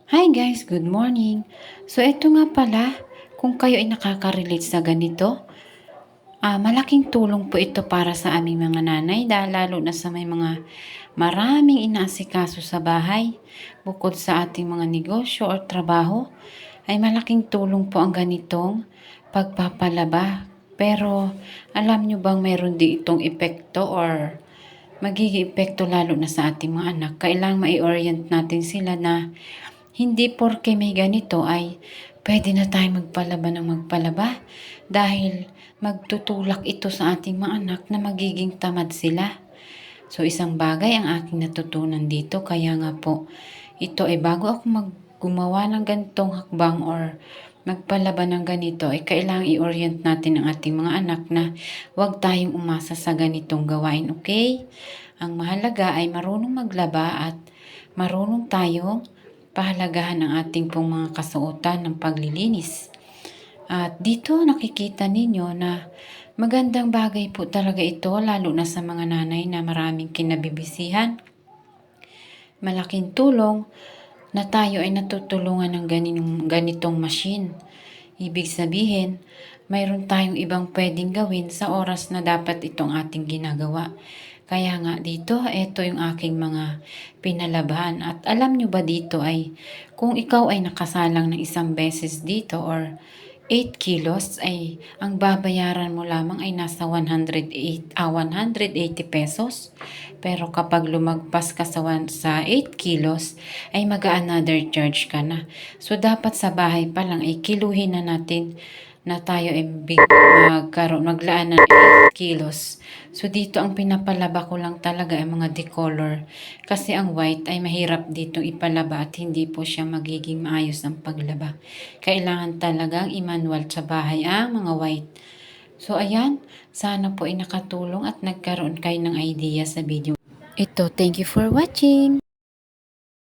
Hi guys, good morning. So ito nga pala, kung kayo ay nakaka-relate sa ganito, malaking tulong po ito para sa aming mga nanay dahil lalo na sa may mga maraming inaasikaso sa bahay. Bukod sa ating mga negosyo o trabaho, ay malaking tulong po ang ganitong pagpapalaba. Pero alam nyo bang mayroon din itong epekto or magiging epekto lalo na sa ating mga anak? Kailangang mai-orient natin sila na hindi porke may ganito ay pwede na tayo magpalaba ng magpalaba dahil magtutulak ito sa ating mga anak na magiging tamad sila. So isang bagay ang aking natutunan dito kaya nga po ito ay bago ako gumawa ng ganitong hakbang or magpalaba ng ganito ay kailangang i-orient natin ang ating mga anak na huwag tayong umasa sa ganitong gawain, okay? Ang mahalaga ay marunong maglaba at marunong tayong pahalagahan ang ating pong mga kasuotan ng paglilinis. At dito nakikita ninyo na magandang bagay po talaga ito lalo na sa mga nanay na maraming kinabibisihan. Malaking tulong na tayo ay natutulungan ng ganitong machine. Ibig sabihin, mayroon tayong ibang pwedeng gawin sa oras na dapat itong ating ginagawa. Kaya nga dito, ito yung aking mga pinalabahan. At alam nyo ba dito ay kung ikaw ay nakasalang ng isang beses dito or 8 kilos ay ang babayaran mo lamang ay nasa 180 pesos. Pero kapag lumagpas ka sa 8 kilos ay mag-another charge ka na. So dapat sa bahay pa lang ay kiluhin na natin na tayo ay maglaan ng 8 kilos. So dito ang pinapalaba ko lang talaga ay mga decolor. Kasi ang white ay mahirap dito ipalaba at hindi po siya magiging maayos ang paglaba. Kailangan talagang i-manual sa bahay ang mga white. So ayan, sana po ay nakatulong at nagkaroon kayo ng idea sa video ito. Thank you for watching!